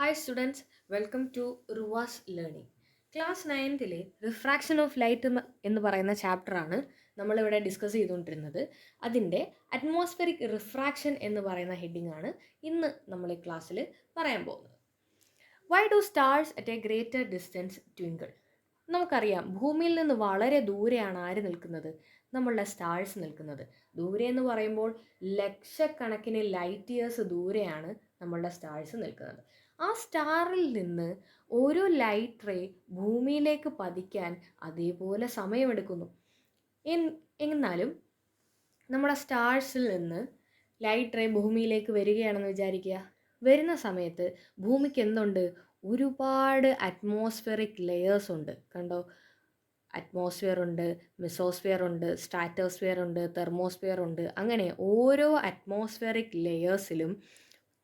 Hi students, welcome to Ruwa's Learning. Class നയൻത്തിലെ refraction of light എന്ന് പറയുന്ന ചാപ്റ്ററാണ് നമ്മളിവിടെ ഡിസ്കസ് ചെയ്തുകൊണ്ടിരുന്നത്. അതിൻ്റെ അറ്റ്മോസ്ഫിയറിക് റിഫ്രാക്ഷൻ എന്ന് പറയുന്ന ഹെഡിങ് ആണ് ഇന്ന് നമ്മൾ ഈ ക്ലാസ്സിൽ പറയാൻ പോകുന്നത്. Y do stars at A greater distance twinkle? നമുക്കറിയാം ഭൂമിയിൽ നിന്ന് വളരെ ദൂരെയാണ് ആര് നിൽക്കുന്നത്? നമ്മളുടെ സ്റ്റാർസ് നിൽക്കുന്നത്. ദൂരെ എന്ന് പറയുമ്പോൾ ലക്ഷക്കണക്കിന് ലൈറ്റ് ഇയേഴ്സ് ദൂരെയാണ് നമ്മളുടെ സ്റ്റാർസ് നിൽക്കുന്നത്. ആ സ്റ്റാറിൽ നിന്ന് ഓരോ ലൈറ്റ് റേ ഭൂമിയിലേക്ക് പതിക്കാൻ അതേപോലെ സമയമെടുക്കുന്നു. എന്നാലും നമ്മുടെ സ്റ്റാർസിൽ നിന്ന് ലൈറ്റ് റേ ഭൂമിയിലേക്ക് വരികയാണെന്ന് വിചാരിക്കുക. വരുന്ന സമയത്ത് ഭൂമിക്ക് എന്തുണ്ട്? ഒരുപാട് അറ്റ്മോസ്ഫിയറിക് ലെയേഴ്സ് ഉണ്ട്. കണ്ടോ? അറ്റ്മോസ്ഫിയർ ഉണ്ട്, മെസോസ്ഫിയർ ഉണ്ട്, സ്ട്രാറ്റോസ്ഫിയർ ഉണ്ട്, തെർമോസ്ഫിയർ ഉണ്ട്. അങ്ങനെ ഓരോ അറ്റ്മോസ്ഫിയറിക് ലെയേഴ്സിലും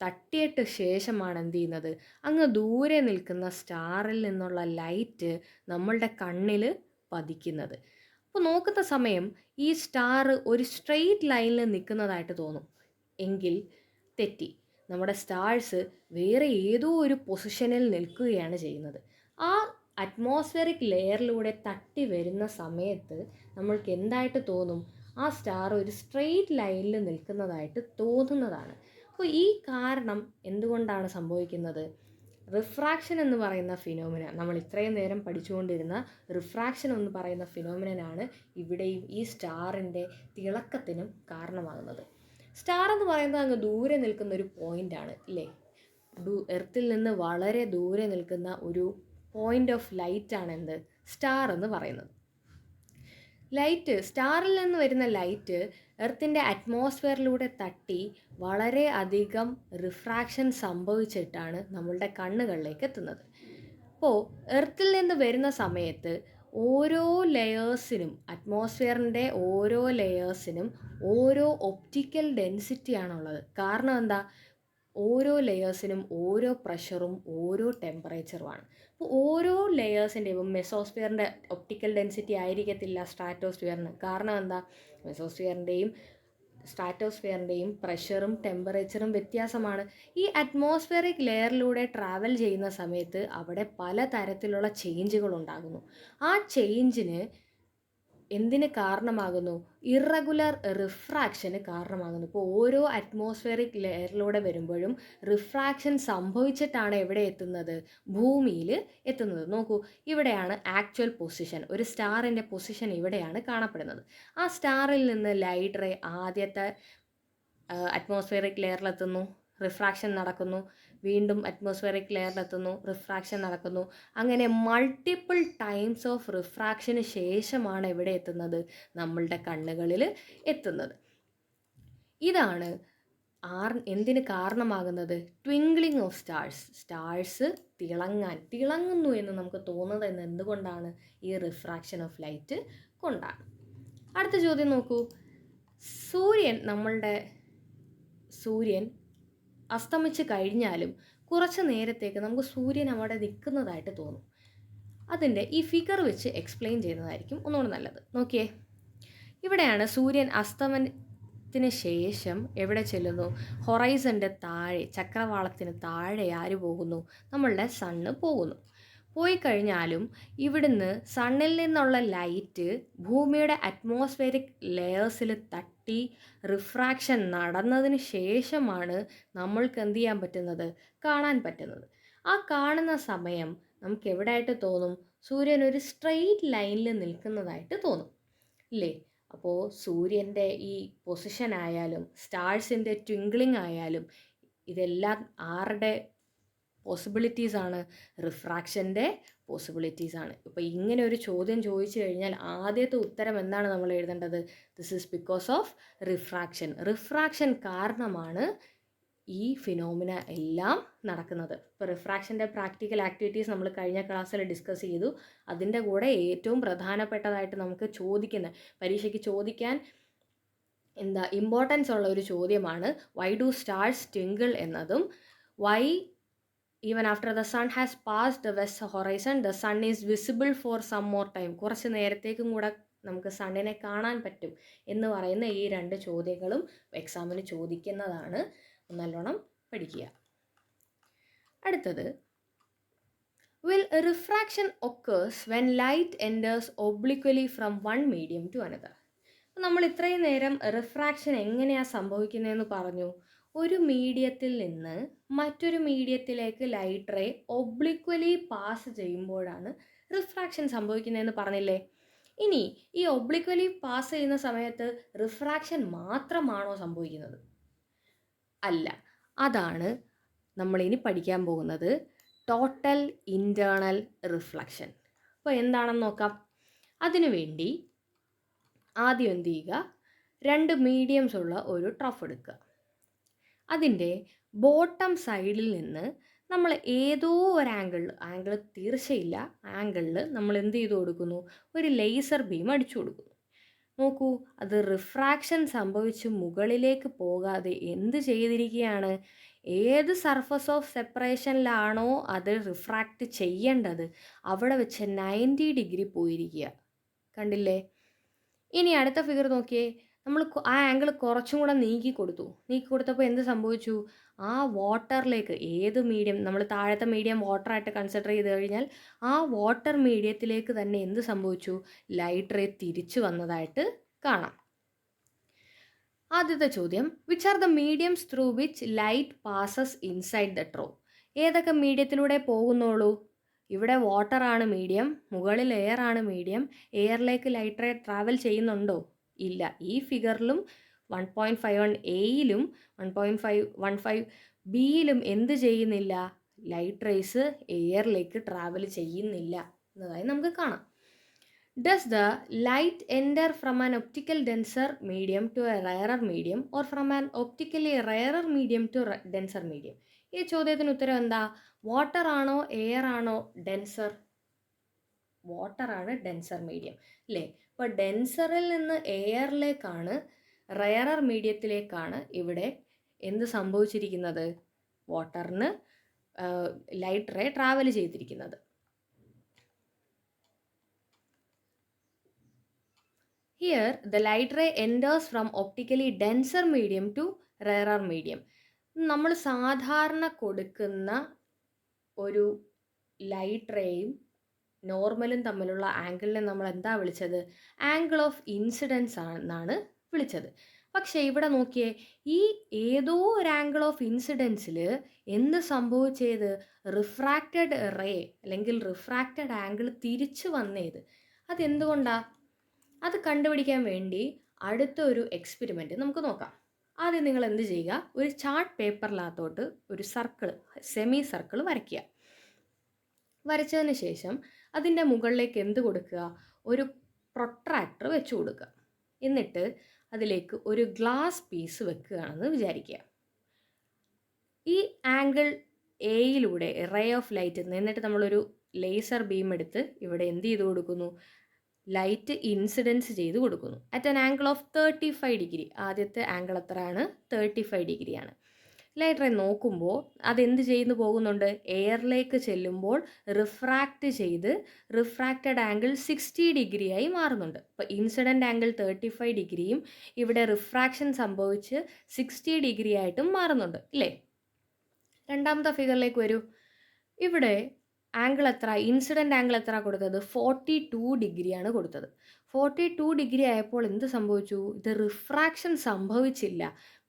തട്ടിയിട്ട് ശേഷമാണ് എന്ത് ചെയ്യുന്നത്? അങ്ങ് ദൂരെ നിൽക്കുന്ന സ്റ്റാറിൽ നിന്നുള്ള ലൈറ്റ് നമ്മളുടെ കണ്ണിൽ പതിക്കുന്നത്. അപ്പോൾ നോക്കുന്ന സമയം ഈ സ്റ്റാർ ഒരു സ്ട്രെയിറ്റ് ലൈനിൽ നിൽക്കുന്നതായിട്ട് തോന്നും. എങ്കിൽ തെറ്റി. നമ്മുടെ സ്റ്റാർസ് വേറെ ഏതോ ഒരു പൊസിഷനിൽ നിൽക്കുകയാണ് ചെയ്യുന്നത്. ആ അറ്റ്മോസ്ഫിയറിക് ലെയറിലൂടെ തട്ടി വരുന്ന സമയത്ത് നമ്മൾക്ക് എന്തായിട്ട് തോന്നും? ആ സ്റ്റാർ ഒരു സ്ട്രെയിറ്റ് ലൈനിൽ നിൽക്കുന്നതായിട്ട് തോന്നുന്നതാണ്. അപ്പോൾ ഈ കാരണം എന്തുകൊണ്ടാണ് സംഭവിക്കുന്നത്? റിഫ്രാക്ഷൻ എന്ന് പറയുന്ന ഫിനോമിന, നമ്മൾ ഇത്രയും നേരം പഠിച്ചുകൊണ്ടിരുന്ന റിഫ്രാക്ഷൻ എന്ന് പറയുന്ന ഫിനോമിനാണ് ഇവിടെയും ഈ സ്റ്റാറിൻ്റെ തിളക്കത്തിനും കാരണമാകുന്നത്. സ്റ്റാർ എന്ന് പറയുന്നത് അങ്ങ് ദൂരെ നിൽക്കുന്ന ഒരു പോയിൻ്റാണ് ഇല്ലേ? എർത്തിൽ നിന്ന് വളരെ ദൂരെ നിൽക്കുന്ന ഒരു പോയിൻ്റ് ഓഫ് ലൈറ്റാണ് എന്ത്? സ്റ്റാർ എന്ന് പറയുന്നത്. ലൈറ്റ്, സ്റ്റാറിൽ നിന്ന് വരുന്ന ലൈറ്റ് എർത്തിൻ്റെ അറ്റ്മോസ്ഫിയറിലൂടെ തട്ടി വളരെ അധികം റിഫ്രാക്ഷൻ സംഭവിച്ചിട്ടാണ് നമ്മളുടെ കണ്ണുകളിലേക്ക് എത്തുന്നത്. അപ്പോൾ എർത്തിൽ നിന്ന് വരുന്ന സമയത്ത് ഓരോ ലെയേഴ്സിനും, അറ്റ്മോസ്ഫിയറിൻ്റെ ഓരോ ലെയേഴ്സിനും ഓരോ ഒപ്റ്റിക്കൽ ഡെൻസിറ്റിയാണുള്ളത്. കാരണം എന്താ? ഓരോ ലെയേഴ്സിനും ഓരോ പ്രഷറും ഓരോ ടെമ്പറേച്ചറുമാണ്. അപ്പോൾ ഓരോ ലെയേഴ്സിൻ്റെ, ഇപ്പം മെസോസ്ഫിയറിൻ്റെ ഒപ്റ്റിക്കൽ ഡെൻസിറ്റി ആയിരിക്കത്തില്ല സ്ട്രാറ്റോസ്ഫിയറിന്. കാരണം എന്താ? മെസോസ്ഫിയറിൻ്റെയും സ്ട്രാറ്റോസ്ഫിയറിൻ്റെയും പ്രഷറും ടെമ്പറേച്ചറും വ്യത്യാസമാണ്. ഈ അറ്റ്മോസ്ഫിയറിക് ലെയറിലൂടെ ട്രാവൽ ചെയ്യുന്ന സമയത്ത് അവിടെ പല തരത്തിലുള്ള ചേഞ്ചുകൾ ഉണ്ടാകുന്നു. ആ ചേഞ്ചിന് എന്തിന് കാരണമാകുന്നു? ഇറഗുലർ റിഫ്രാക്ഷന് കാരണമാകുന്നു. ഇപ്പോൾ ഓരോ അറ്റ്മോസ്ഫിയറിക് ലെയറിലൂടെ വരുമ്പോഴും റിഫ്രാക്ഷൻ സംഭവിച്ചിട്ടാണ് എവിടെ എത്തുന്നത്? ഭൂമിയിൽ എത്തുന്നത്. നോക്കൂ, ഇവിടെയാണ് ആക്ച്വൽ പൊസിഷൻ. ഒരു സ്റ്റാറിൻ്റെ പൊസിഷൻ ഇവിടെയാണ് കാണപ്പെടുന്നത്. ആ സ്റ്റാറിൽ നിന്ന് ലൈറ്റ് റേ ആദ്യത്തെ അറ്റ്മോസ്ഫിയറിക് ലെയറിലെത്തുന്നു, റിഫ്രാക്ഷൻ നടക്കുന്നു. വീണ്ടും അറ്റ്മോസ്ഫിയറിക് ലെയറിലെത്തുന്നു, റിഫ്രാക്ഷൻ നടക്കുന്നു. അങ്ങനെ മൾട്ടിപ്പിൾ ടൈംസ് ഓഫ് റിഫ്രാക്ഷന് ശേഷമാണ് എവിടെ എത്തുന്നത്? നമ്മളുടെ കണ്ണുകളിൽ എത്തുന്നത്. ഇതാണ് എന്തിന് കാരണമാകുന്നത്? Twinkling of stars. സ്റ്റാർസ് തിളങ്ങുന്നു എന്ന് നമുക്ക് തോന്നുന്നത് എന്തുകൊണ്ടാണ്? ഈ റിഫ്രാക്ഷൻ ഓഫ് ലൈറ്റ് കൊണ്ടാണ്. അടുത്ത ചോദ്യം നോക്കൂ. സൂര്യൻ അസ്തമിച്ച് കഴിഞ്ഞാലും കുറച്ച് നേരത്തേക്ക് നമുക്ക് സൂര്യൻ അവിടെ നിൽക്കുന്നതായിട്ട് തോന്നും. അതിൻ്റെ ഈ ഫിഗർ വെച്ച് എക്സ്പ്ലെയിൻ ചെയ്യുന്നതായിരിക്കും ഒന്നുകൂടെ നല്ലത്. നോക്കിയേ, ഇവിടെയാണ് സൂര്യൻ അസ്തമനത്തിന് ശേഷം എവിടെ ചെല്ലുന്നു? ഹൊറൈസൻ്റെ താഴെ, ചക്രവാളത്തിന് താഴെ ആര് പോകുന്നു? നമ്മളുടെ സണ്ണ് പോകുന്നു. പോയി കഴിഞ്ഞാലും ഇവിടുന്ന് സണ്ണിൽ നിന്നുള്ള ലൈറ്റ് ഭൂമിയുടെ അറ്റ്മോസ്ഫിയറിക് ലെയേഴ്സിൽ തട്ടി റിഫ്രാക്ഷൻ നടന്നതിന് ശേഷമാണ് നമ്മൾക്ക് എന്ത് ചെയ്യാൻ പറ്റുന്നത്? കാണാൻ പറ്റുന്നത്. ആ കാണുന്ന സമയം നമുക്ക് എവിടെയായിട്ട് തോന്നും? സൂര്യൻ ഒരു സ്ട്രെയിറ്റ് ലൈനിൽ നിൽക്കുന്നതായിട്ട് തോന്നും ഇല്ലേ? അപ്പോൾ സൂര്യൻ്റെ ഈ പൊസിഷൻ ആയാലും സ്റ്റാർസിൻ്റെ ട്വിങ്ക്ലിംഗ് ആയാലും ഇതെല്ലാം ആരുടെ പോസിബിലിറ്റീസാണ്? റിഫ്രാക്ഷൻ്റെ പോസിബിലിറ്റീസാണ്. ഇപ്പോൾ ഇങ്ങനെ ഒരു ചോദ്യം ചോദിച്ചു കഴിഞ്ഞാൽ ആദ്യത്തെ ഉത്തരം എന്താണ് നമ്മൾ എഴുതേണ്ടത്? This is because of refraction. Refraction കാരണമാണ് ഈ ഫിനോമിന എല്ലാം നടക്കുന്നത്. ഇപ്പോൾ റിഫ്രാക്ഷൻ്റെ പ്രാക്ടിക്കൽ ആക്ടിവിറ്റീസ് നമ്മൾ കഴിഞ്ഞ ക്ലാസ്സിൽ ഡിസ്കസ് ചെയ്തു. അതിൻ്റെ കൂടെ ഏറ്റവും പ്രധാനപ്പെട്ടതായിട്ട് നമുക്ക് പരീക്ഷയ്ക്ക് ചോദിക്കാൻ ഇമ്പോർട്ടൻസ് ഉള്ള ഒരു ചോദ്യമാണ് വൈ ഡു സ്റ്റാർസ് ട്വിങ്കിൾ എന്നതും why even after the sun has passed the west horizon the sun is visible for some more time. കുറച്ച് നേരത്തേക്കും കൂടെ നമുക്ക് സണ്ണിനെ കാണാൻ പറ്റും എന്ന് പറയുന്ന ഈ രണ്ട് ചോദ്യങ്ങളും എക്സാമിന് ചോദിക്കുന്നതാണ്. നല്ലോണം പഠിക്കുക. അടുത്തത്, will refraction occurs when light enters obliquely from one medium to another. നമ്മൾ ഇത്രയും നേരം റിഫ്രാക്ഷൻ എങ്ങനെയാണ് സംഭവിക്കുന്നതെന്ന് പറഞ്ഞു. ഒരു മീഡിയത്തിൽ നിന്ന് മറ്റൊരു മീഡിയത്തിലേക്ക് ലൈറ്റ് റേ ഒബ്ലിക്വലി പാസ് ചെയ്യുമ്പോഴാണ് റിഫ്രാക്ഷൻ സംഭവിക്കുന്നതെന്ന് പറഞ്ഞില്ലേ. ഇനി ഈ ഒബ്ലിക്വലി പാസ് ചെയ്യുന്ന സമയത്ത് റിഫ്രാക്ഷൻ മാത്രമാണോ സംഭവിക്കുന്നത്? അല്ല. അതാണ് നമ്മളിനി പഠിക്കാൻ പോകുന്നത്, ടോട്ടൽ ഇൻറ്റേർണൽ റിഫ്ലക്ഷൻ. അപ്പോൾ എന്താണെന്ന് നോക്കാം. അതിനുവേണ്ടി ആദ്യം എന്ത് ചെയ്യുക, 2 മീഡിയംസ് ഉള്ള ഒരു ട്രഫ് എടുക്കുക. അതിൻ്റെ ബോട്ടം സൈഡിൽ നിന്ന് നമ്മൾ ഏതോ ഒരു ആംഗിൾ തീർച്ചയില്ല, ആംഗിളിൽ നമ്മൾ എന്ത് ചെയ്ത് കൊടുക്കുന്നു, ഒരു ലേസർ ബീം അടിച്ചു കൊടുക്കുന്നു. നോക്കൂ, അത് റിഫ്രാക്ഷൻ സംഭവിച്ച് മുകളിലേക്ക് പോകാതെ എന്ത് ചെയ്തിരിക്കുകയാണ്, ഏത് സർഫസ് ഓഫ് സെപ്പറേഷനിലാണോ അത് റിഫ്രാക്റ്റ് ചെയ്യേണ്ടത് അവിടെ വെച്ച് 90 ഡിഗ്രി പോയിരിക്കുക. കണ്ടില്ലേ? ഇനി അടുത്ത ഫിഗർ നോക്കിയേ. നമ്മൾ ആ ആംഗിൾ കുറച്ചും കൂടെ നീക്കി കൊടുത്തപ്പോൾ എന്ത് സംഭവിച്ചു, ആ വാട്ടറിലേക്ക്, ഏത് മീഡിയം, നമ്മൾ താഴത്തെ മീഡിയം വാട്ടറായിട്ട് കൺസിഡർ ചെയ്ത് കഴിഞ്ഞാൽ ആ വാട്ടർ മീഡിയത്തിലേക്ക് തന്നെ എന്ത് സംഭവിച്ചു, ലൈറ്റ് റേ തിരിച്ചു വന്നതായിട്ട് കാണാം. ആദ്യത്തെ ചോദ്യം, which are the mediums through which light passes inside the straw? ഏതൊക്കെ മീഡിയത്തിലൂടെ പോകുന്നുള്ളൂ? ഇവിടെ വാട്ടറാണ് മീഡിയം, മുകളിൽ എയർ ആണ് മീഡിയം. എയറിലേക്ക് ലൈറ്റ് റേ ട്രാവൽ ചെയ്യുന്നുണ്ടോ? ഇല്ല. ഈ ഫിഗറിലും 1.51 എയിലും 1.15 ബിയിലും എന്ത് ചെയ്യുന്നില്ല, ലൈറ്റ് റേസ് എയറിലേക്ക് ട്രാവൽ ചെയ്യുന്നില്ല എന്നതായി നമുക്ക് കാണാം. Does the light enter from an optical denser medium to a rarer medium or from an optically rarer medium to denser medium? ഈ ചോദ്യത്തിന് ഉത്തരം എന്താ? വാട്ടർ ആണോ എയർ ആണോ ഡെൻസർ? വാട്ടറാണ് ഡെൻസർ മീഡിയം അല്ലേ. അപ്പോൾ ഡെൻസറിൽ നിന്ന് എയറിലേക്കാണ്, റയറർ മീഡിയത്തിലേക്കാണ് ഇവിടെ എന്ത് സംഭവിച്ചിരിക്കുന്നത്, വാട്ടറിന് ലൈറ്റ് റേ ട്രാവൽ ചെയ്തിരിക്കുന്നത്. Here the light ray enters from optically denser medium to rarer medium. നമ്മൾ സാധാരണ കൊടുക്കുന്ന ഒരു ലൈറ്റ് റേയും നോർമലും തമ്മിലുള്ള ആംഗിളിനെ നമ്മൾ എന്താ വിളിച്ചത്, ആംഗിൾ ഓഫ് ഇൻസിഡൻസ് എന്നാണ് വിളിച്ചത്. പക്ഷേ ഇവിടെ നോക്കിയേ, ഈ ഏതോ ഒരു ആംഗിൾ ഓഫ് ഇൻസിഡൻസിൽ എന്ത് സംഭവിച്ചത്, റിഫ്രാക്റ്റഡ് റേ അല്ലെങ്കിൽ റിഫ്രാക്റ്റഡ് ആംഗിൾ തിരിച്ചു വന്നേത്. അതെന്തുകൊണ്ടാണ്? അത് കണ്ടുപിടിക്കാൻ വേണ്ടി അടുത്ത ഒരു എക്സ്പെരിമെൻറ്റ് നമുക്ക് നോക്കാം. ആദ്യം നിങ്ങൾ എന്ത് ചെയ്യുക, ഒരു ചാർട്ട് പേപ്പറിനകത്തോട്ട് ഒരു സർക്കിൾ, സെമി സർക്കിൾ വരയ്ക്കുക. വരച്ചതിന് ശേഷം അതിൻ്റെ മുകളിലേക്ക് എന്ത് കൊടുക്കുക, ഒരു പ്രൊട്രാക്ടർ വെച്ച് കൊടുക്കുക. എന്നിട്ട് അതിലേക്ക് ഒരു ഗ്ലാസ് പീസ് വെക്കുകയാണെന്ന് വിചാരിക്കുക. ഈ ആംഗിൾ എയിലൂടെ റേ ഓഫ് ലൈറ്റ്, എന്നിട്ട് നമ്മളൊരു ലേസർ ബീം എടുത്ത് ഇവിടെ എന്ത് ചെയ്ത് കൊടുക്കുന്നു, ലൈറ്റ് ഇൻസിഡൻസ് ചെയ്ത് കൊടുക്കുന്നു at an angle of 35 degree. ആദ്യത്തെ ആംഗിൾ എത്രയാണ്? 35 ഡിഗ്രിയാണ്. ലൈറ്റ് റേ നോക്കുമ്പോൾ അതെന്ത് ചെയ്യുന്നു പോകുന്നുണ്ട്, എയറിലേക്ക് ചെല്ലുമ്പോൾ റിഫ്രാക്റ്റ് ചെയ്ത് റിഫ്രാക്റ്റഡ് ആംഗിൾ 60 ഡിഗ്രിയായി മാറുന്നുണ്ട്. അപ്പോൾ ഇൻസിഡൻറ്റ് ആംഗിൾ 35 ഡിഗ്രിയും ഇവിടെ റിഫ്രാക്ഷൻ സംഭവിച്ച് 60 ഡിഗ്രി ആയിട്ടും മാറുന്നുണ്ട് അല്ലേ. രണ്ടാമത്തെ ഫിഗറിലേക്ക് വരൂ. ഇവിടെ ആംഗിൾ എത്ര, ഇൻസിഡൻറ്റ് ആംഗിൾ എത്ര കൊടുത്തത്, 42 ഡിഗ്രിയാണ് കൊടുത്തത്. 42 ഡിഗ്രി ആയപ്പോൾ എന്ത് സംഭവിച്ചു, ഇത് റിഫ്രാക്ഷൻ സംഭവിച്ചില്ല.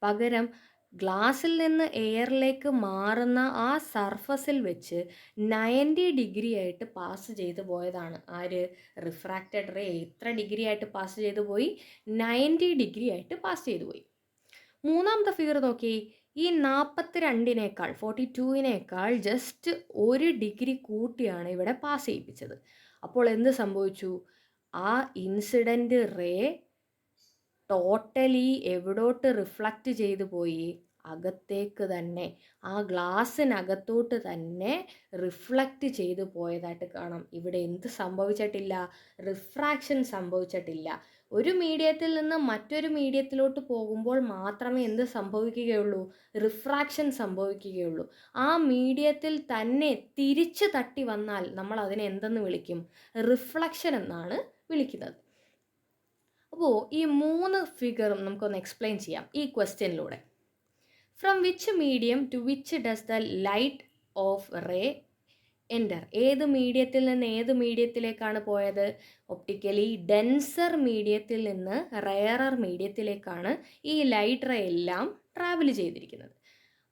പകരം ഗ്ലാസ്സിൽ നിന്ന് എയറിലേക്ക് മാറുന്ന ആ സർഫസിൽ വെച്ച് 90 ഡിഗ്രി ആയിട്ട് പാസ് ചെയ്തു പോയതാണ്. ആര്? റിഫ്രാക്റ്റഡ് റേ എത്ര ഡിഗ്രി ആയിട്ട് പാസ് ചെയ്തു പോയി? 90 ഡിഗ്രി ആയിട്ട് പാസ് ചെയ്തു പോയി. മൂന്നാമത്തെ ഫിഗർ നോക്കി. ഈ 42-നേക്കാൾ 42-നേക്കാൾ ജസ്റ്റ് 1 ഡിഗ്രി കൂട്ടിയാണ് ഇവിടെ പാസ് ചെയ്യിപ്പിച്ചത്. അപ്പോൾ എന്ത് സംഭവിച്ചു, ആ ഇൻസിഡൻറ്റ് റേ ടോട്ടലി എവിടോട്ട് റിഫ്ലക്റ്റ് ചെയ്തു പോയി, അകത്തേക്ക് തന്നെ, ആ ഗ്ലാസ്സിനകത്തോട്ട് തന്നെ റിഫ്ലക്റ്റ് ചെയ്തു പോയതായിട്ട് കാണാം. ഇവിടെ എന്ത് സംഭവിച്ചിട്ടില്ല, റിഫ്രാക്ഷൻ സംഭവിച്ചിട്ടില്ല. ഒരു മീഡിയത്തിൽ നിന്ന് മറ്റൊരു മീഡിയത്തിലോട്ട് പോകുമ്പോൾ മാത്രമേ എന്ത് സംഭവിക്കുകയുള്ളൂ, റിഫ്രാക്ഷൻ സംഭവിക്കുകയുള്ളൂ. ആ മീഡിയത്തിൽ തന്നെ തിരിച്ച് തട്ടി വന്നാൽ നമ്മൾ അതിനെ എന്തെന്ന് വിളിക്കും, റിഫ്ലക്ഷൻ എന്നാണ് വിളിക്കുന്നത്. അപ്പോൾ ഈ 3 ഫിഗറും നമുക്കൊന്ന് എക്സ്പ്ലെയിൻ ചെയ്യാം ഈ ക്വസ്റ്റ്യനിലൂടെ. From which medium to which does the light of ray enter? ഏത് മീഡിയത്തിൽ നിന്ന് ഏത് മീഡിയത്തിലേക്കാണ് പോയത്? ഒപ്റ്റിക്കലി ഡെൻസർ മീഡിയത്തിൽ നിന്ന് റെയറർ മീഡിയത്തിലേക്കാണ് ഈ ലൈറ്റ് റേ എല്ലാം ട്രാവൽ ചെയ്തിരിക്കുന്നത്.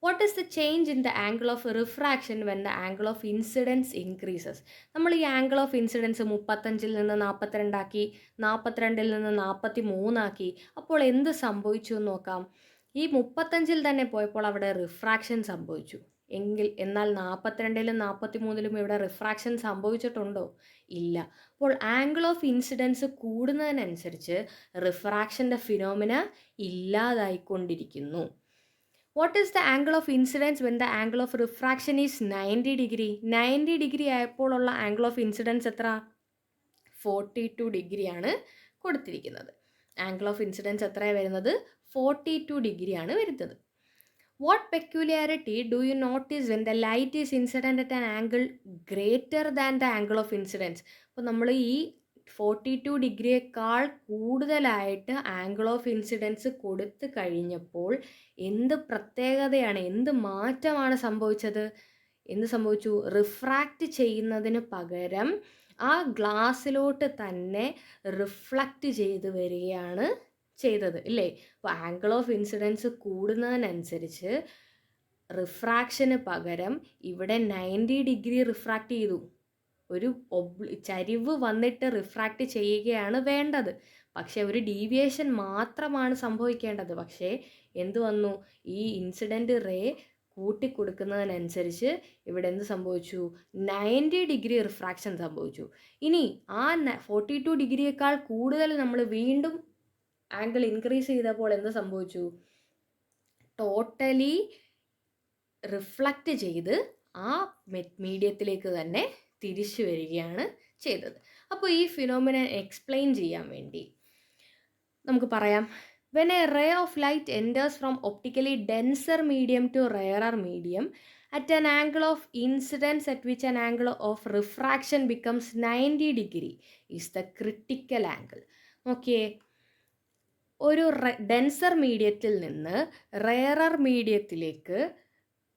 What is the change in the angle of refraction when the angle of incidence increases? നമ്മൾ ഈ ആംഗിൾ ഓഫ് ഇൻസിഡൻസ് 35 നിന്ന് 42 ആക്കി, 42 നിന്ന് 43 ആക്കി. അപ്പോൾ എന്ത് സംഭവിച്ചു എന്ന് നോക്കാം. ഈ 35 തന്നെ പോയപ്പോൾ അവിടെ റിഫ്രാക്ഷൻ സംഭവിച്ചു. എന്നാൽ 42 43 ഇവിടെ റിഫ്രാക്ഷൻ സംഭവിച്ചിട്ടുണ്ടോ? ഇല്ല. അപ്പോൾ ആംഗിൾ ഓഫ് ഇൻസിഡൻസ് കൂടുന്നതിനനുസരിച്ച് റിഫ്രാക്ഷൻ്റെ ഫിനോമിന ഇല്ലാതായിക്കൊണ്ടിരിക്കുന്നു. What is the angle of incidence when the angle of refraction is 90 degree? 90 degree ആയപ്പോഴുള്ള ആംഗിൾ ഓഫ് ഇൻസിഡൻസ് എത്ര? 42 ഡിഗ്രിയാണ് കൊടുത്തിരിക്കുന്നത്. ആംഗിൾ ഓഫ് ഇൻസിഡൻസ് എത്രയാണ് വരുന്നത്? 42 ഡിഗ്രിയാണ് വരുന്നത്. What peculiarity do you notice when the light is incident at an angle greater than the angle of incidence? അപ്പോൾ നമ്മൾ ഈ 42 ഡിഗ്രിയേക്കാൾ കൂടുതലായിട്ട് ആംഗിൾ ഓഫ് ഇൻസിഡൻസ് കൊടുത്തു കഴിഞ്ഞപ്പോൾ എന്ത് പ്രത്യേകതയാണ്, എന്ത് മാറ്റമാണ് സംഭവിച്ചത്? എന്ത് സംഭവിച്ചു? റിഫ്രാക്റ്റ് ചെയ്യുന്നതിന് പകരം ആ ഗ്ലാസ്സിലോട്ട് തന്നെ റിഫ്ലക്റ്റ് ചെയ്ത് വരികയാണ് ചെയ്തത്, ഇല്ലേ? അപ്പോൾ ആംഗിൾ ഓഫ് ഇൻസിഡൻസ് കൂടുന്നതിനനുസരിച്ച് റിഫ്രാക്ഷന് പകരം ഇവിടെ 90 ഡിഗ്രി റിഫ്രാക്റ്റ് ചെയ്തു. ഒരു ചരിവ് വന്നിട്ട് റിഫ്രാക്റ്റ് ചെയ്യുകയാണ് വേണ്ടത്. പക്ഷേ ഒരു ഡീവിയേഷൻ മാത്രമാണ് സംഭവിക്കേണ്ടത്. പക്ഷേ എന്ത് വന്നു? ഈ ഇൻസിഡൻറ്റ് റേ കൂട്ടിക്കൊടുക്കുന്നതിനനുസരിച്ച് ഇവിടെ എന്ത് സംഭവിച്ചു? 90 ഡിഗ്രി റിഫ്രാക്ഷൻ സംഭവിച്ചു. ഇനി ആ 42 ഡിഗ്രിയേക്കാൾ കൂടുതൽ നമ്മൾ വീണ്ടും ആംഗിൾ ഇൻക്രീസ് ചെയ്തപ്പോൾ എന്ത് സംഭവിച്ചു? ടോട്ടലി റിഫ്ലക്റ്റ് ചെയ്ത് ആ മീഡിയത്തിലേക്ക് തന്നെ തിരിച്ചു വരികയാണ് ചെയ്തത്. അപ്പോൾ ഈ ഫിനോമിന എക്സ്പ്ലെയിൻ ചെയ്യാൻ വേണ്ടി നമുക്ക് പറയാം, when a ray of light enters from optically denser medium to rarer medium at an angle of incidence at which an angle of refraction becomes 90 degree is the critical angle. നോക്കിയേ, ഒരു denser മീഡിയത്തിൽ നിന്ന് rarer മീഡിയത്തിലേക്ക്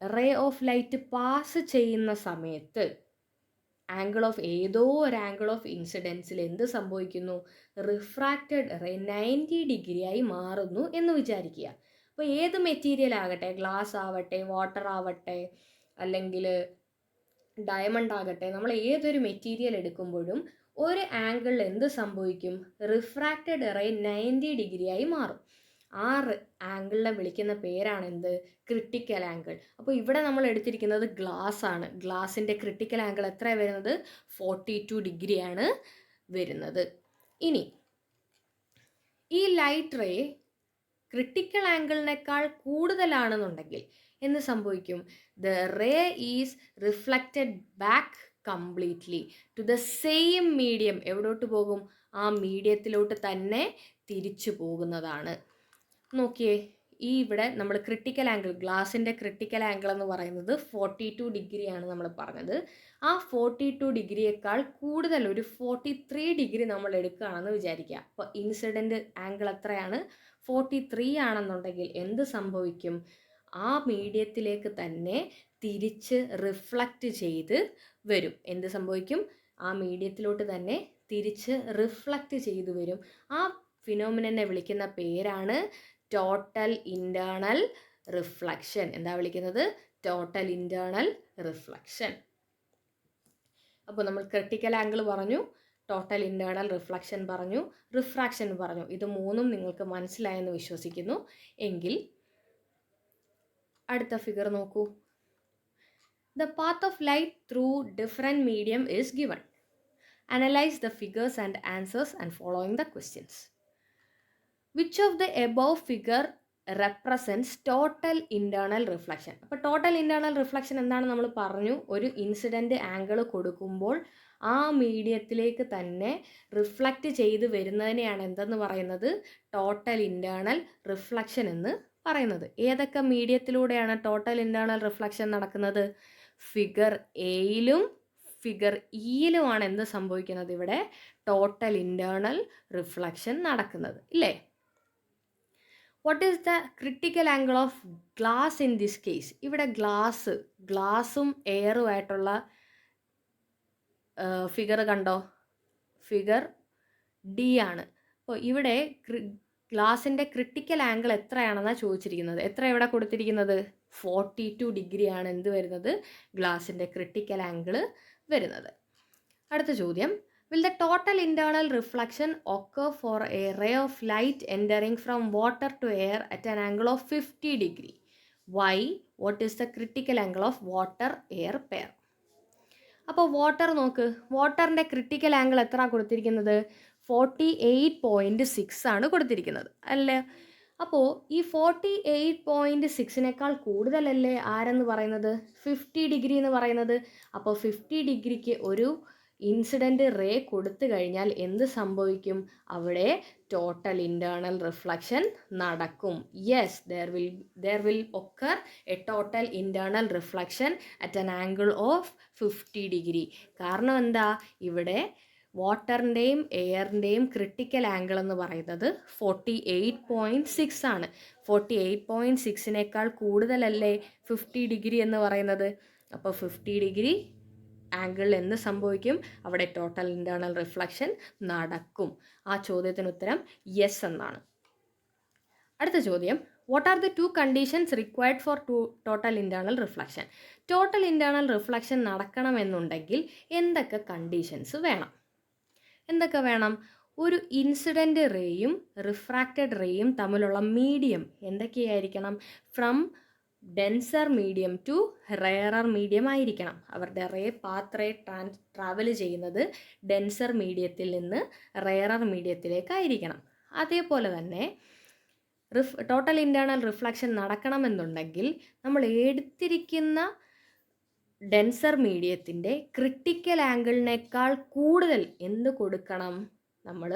ray of light pass ചെയ്യുന്ന സമയത്ത് angle of ഏതോ ഒരു angle of ഇൻസിഡൻസിൽ എന്ത് സംഭവിക്കുന്നു? റിഫ്രാക്റ്റഡ് റേ 90 ഡിഗ്രി ആയി മാറുന്നു എന്ന് വിചാരിക്കുക. അപ്പോൾ ഏത് മെറ്റീരിയൽ ആകട്ടെ, ഗ്ലാസ് ആവട്ടെ, വാട്ടർ ആവട്ടെ, അല്ലെങ്കിൽ ഡയമണ്ട് ആകട്ടെ, നമ്മൾ ഏതൊരു മെറ്റീരിയൽ എടുക്കുമ്പോഴും ഒരു ആംഗിളിൽ എന്ത് സംഭവിക്കും? റിഫ്രാക്റ്റഡ് റേ 90 ഡിഗ്രി ആയി മാറും. ആ ആംഗിളിനെ വിളിക്കുന്ന പേരാണ് എന്ത്? Critical angle. അപ്പോൾ ഇവിടെ നമ്മൾ എടുത്തിരിക്കുന്നത് ഗ്ലാസ് ആണ്. ഗ്ലാസിൻ്റെ ക്രിട്ടിക്കൽ ആംഗിൾ എത്രയാണ് വരുന്നത്? 42 ഡിഗ്രിയാണ് വരുന്നത്. ഇനി ഈ ലൈറ്റ് റേ ക്രിട്ടിക്കൽ ആംഗിളിനേക്കാൾ കൂടുതലാണെന്നുണ്ടെങ്കിൽ എന്ത് സംഭവിക്കും? The ray is reflected back completely to the same medium. എവിടോട്ട് പോകും? ആ മീഡിയത്തിലോട്ട് തന്നെ തിരിച്ചു പോകുന്നതാണ്. നോക്കിയേ, ഈ ഇവിടെ നമ്മൾ ക്രിട്ടിക്കൽ ആംഗിൾ, ഗ്ലാസിൻ്റെ ക്രിട്ടിക്കൽ ആംഗിൾ എന്ന് പറയുന്നത് 42 ഡിഗ്രിയാണ് നമ്മൾ പറഞ്ഞത്. ആ 42 ഡിഗ്രിയേക്കാൾ കൂടുതൽ ഒരു 43 ഡിഗ്രി നമ്മൾ എടുക്കുകയാണെന്ന് വിചാരിക്കുക. അപ്പോൾ ഇൻസിഡൻറ്റ് ആംഗിൾ എത്രയാണ്? 43 ആണെന്നുണ്ടെങ്കിൽ എന്ത് സംഭവിക്കും? ആ മീഡിയത്തിലേക്ക് തന്നെ തിരിച്ച് റിഫ്ലക്റ്റ് ചെയ്ത് വരും. എന്ത് സംഭവിക്കും? ആ മീഡിയത്തിലോട്ട് തന്നെ തിരിച്ച് റിഫ്ലക്റ്റ് ചെയ്തു വരും. ആ ഫിനോമിനനെ വിളിക്കുന്ന പേരാണ് ടോട്ടൽ ഇൻറ്റേർണൽ റിഫ്ലക്ഷൻ. എന്താ വിളിക്കുന്നത്? Total internal reflection. അപ്പോൾ നമ്മൾ ക്രിട്ടിക്കൽ ആംഗിൾ പറഞ്ഞു, ടോട്ടൽ ഇൻറ്റേർണൽ റിഫ്ലക്ഷൻ പറഞ്ഞു, റിഫ്രാക്ഷൻ പറഞ്ഞു. ഇത് മൂന്നും നിങ്ങൾക്ക് മനസ്സിലായെന്ന് വിശ്വസിക്കുന്നു. എങ്കിൽ അടുത്ത ഫിഗർ നോക്കൂ. The path of light through different medium is given. Analyse the figures and answers and following the questions. Which of the above figure represents total internal reflection? അപ്പോൾ ടോട്ടൽ ഇൻറ്റേർണൽ റിഫ്ലക്ഷൻ എന്താണ് നമ്മൾ പറഞ്ഞു? ഒരു incident angle കൊടുക്കുമ്പോൾ ആ മീഡിയത്തിലേക്ക് തന്നെ reflect ചെയ്ത് വരുന്നതിനെയാണ് എന്തെന്ന് പറയുന്നത്? ടോട്ടൽ ഇൻറ്റേർണൽ റിഫ്ലക്ഷൻ എന്ന് പറയുന്നത്. ഏതൊക്കെ മീഡിയത്തിലൂടെയാണ് ടോട്ടൽ ഇൻറ്റേർണൽ റിഫ്ലക്ഷൻ നടക്കുന്നത്? ഫിഗർ എയിലും ഫിഗർ ഇയിലുമാണ് എന്ത് സംഭവിക്കുന്നത്? ഇവിടെ ടോട്ടൽ ഇൻറ്റേർണൽ റിഫ്ലക്ഷൻ നടക്കുന്നത്, ഇല്ലേ? What is the critical angle of glass in this case? ഇവിടെ ഗ്ലാസും എയറുമായിട്ടുള്ള ഫിഗർ കണ്ടോ? ഫിഗർ ഡി ആണ്. അപ്പോൾ ഇവിടെ ഗ്ലാസിൻ്റെ ക്രിട്ടിക്കൽ ആംഗിൾ എത്രയാണെന്നാണ് ചോദിച്ചിരിക്കുന്നത്. എത്ര ഇവിടെ കൊടുത്തിരിക്കുന്നത്? 42 ഡിഗ്രിയാണ് എന്ത് വരുന്നത്? ഗ്ലാസിൻ്റെ ക്രിട്ടിക്കൽ ആംഗിൾ വരുന്നത്. അടുത്ത ചോദ്യം, will the total internal reflection occur for a ray of light entering from water to air at an angle of 50 degree? Why? What is the critical angle of water air pair? അപ്പോൾ water നോക്ക്, വാട്ടറിൻ്റെ critical angle എത്ര കൊടുത്തിരിക്കുന്നത്? 48.6 ആണ് കൊടുത്തിരിക്കുന്നത് അല്ലേ? അപ്പോൾ ഈ 48.6 കൂടുതലല്ലേ ആരെന്ന് പറയുന്നത്? 50 ഡിഗ്രി എന്ന് പറയുന്നത്. അപ്പോൾ 50 ഡിഗ്രിക്ക് ഒരു ഇൻസിഡൻറ്റ് റേ കൊടുത്തു കഴിഞ്ഞാൽ എന്ത് സംഭവിക്കും? അവിടെ ടോട്ടൽ ഇൻറ്റേർണൽ റിഫ്ലക്ഷൻ നടക്കും. Yes, there will occur a total internal reflection at an angle of 50 degree. കാരണം എന്താ? ഇവിടെ വാട്ടറിൻ്റെയും എയറിൻ്റെയും ക്രിട്ടിക്കൽ ആംഗിൾ എന്ന് പറയുന്നത് 48.6 ആണ്. 48.6 കൂടുതലല്ലേ 50 ഡിഗ്രി എന്ന് പറയുന്നത്? അപ്പോൾ 50 ഡിഗ്രി ആംഗിളിൽ എന്ത് സംഭവിക്കും? അവിടെ ടോട്ടൽ ഇൻറ്റേർണൽ റിഫ്ലക്ഷൻ നടക്കും. ആ ചോദ്യത്തിന് ഉത്തരം യെസ് എന്നാണ്. അടുത്ത ചോദ്യം, what are the 2 conditions required for total internal reflection? Total internal reflection നടക്കണമെന്നുണ്ടെങ്കിൽ എന്തൊക്കെ കണ്ടീഷൻസ് വേണം? എന്തൊക്കെ വേണം? ഒരു ഇൻസിഡൻറ്റ് റേയും റിഫ്രാക്റ്റഡ് റേയും തമ്മിലുള്ള മീഡിയം എന്തൊക്കെയായിരിക്കണം? From denser medium to rarer medium ആയിരിക്കണം. അവരുടെ റേ പാത്ത് റേ ട്രാവൽ ചെയ്യുന്നത് ഡെൻസർ മീഡിയത്തിൽ നിന്ന് റെയറർ മീഡിയത്തിലേക്കായിരിക്കണം. അതേപോലെ തന്നെ ടോട്ടൽ ഇൻറ്റേർണൽ റിഫ്ലക്ഷൻ നടക്കണമെന്നുണ്ടെങ്കിൽ നമ്മൾ എടുത്തിരിക്കുന്ന ഡെൻസർ മീഡിയത്തിൻ്റെ ക്രിട്ടിക്കൽ ആംഗിളിനേക്കാൾ കൂടുതൽ എന്ത് കൊടുക്കണം? നമ്മൾ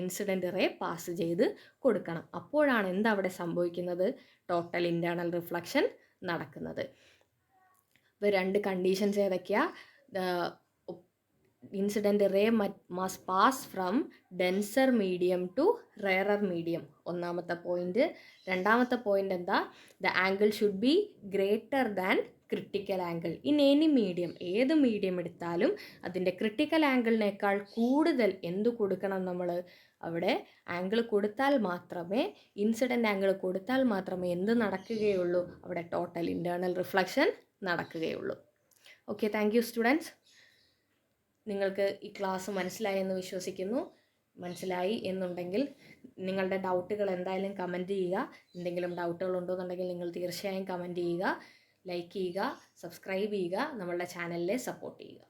ഇൻസിഡൻറ്റ് റേ പാസ് ചെയ്ത് കൊടുക്കണം. അപ്പോഴാണ് അവിടെ സംഭവിക്കുന്നത്? ടോട്ടൽ ഇൻറ്റേർണൽ റിഫ്ലക്ഷൻ നടക്കുന്നത്. ഇപ്പോൾ 2 കണ്ടീഷൻസ് ഏതൊക്കെയാണ്? Incident ray must pass from denser medium to rarer medium, ഒന്നാമത്തെ പോയിന്റ്. രണ്ടാമത്തെ പോയിന്റ് എന്താ? The angle should be greater than critical angle in any medium. ഏത് മീഡിയം എടുത്താലും അതിൻ്റെ ക്രിട്ടിക്കൽ ആംഗിളിനേക്കാൾ കൂടുതൽ എന്ത് കൊടുക്കണം? നമ്മൾ അവിടെ ആംഗിൾ കൊടുത്താൽ മാത്രമേ, ഇൻസിഡൻറ്റ് ആംഗിൾ കൊടുത്താൽ മാത്രമേ എന്ത് നടക്കുകയുള്ളൂ? അവിടെ ടോട്ടൽ ഇൻറ്റേർണൽ റിഫ്ലക്ഷൻ നടക്കുകയുള്ളൂ. Okay, thank you students. നിങ്ങൾക്ക് ഈ ക്ലാസ് മനസ്സിലായെന്ന് വിശ്വസിക്കുന്നു. മനസ്സിലായി എന്നുണ്ടെങ്കിൽ നിങ്ങളുടെ ഡൗട്ടുകൾ എന്തായാലും കമൻറ്റ് ചെയ്യുക. എന്തെങ്കിലും ഡൗട്ടുകൾ ഉണ്ടോയെന്നുണ്ടെങ്കിൽ നിങ്ങൾ തീർച്ചയായും കമൻറ്റ് ചെയ്യുക, ലൈക്ക് ചെയ്യുക, സബ്സ്ക്രൈബ് ചെയ്യുക, നമ്മളുടെ ചാനലിനെ സപ്പോർട്ട് ചെയ്യുക.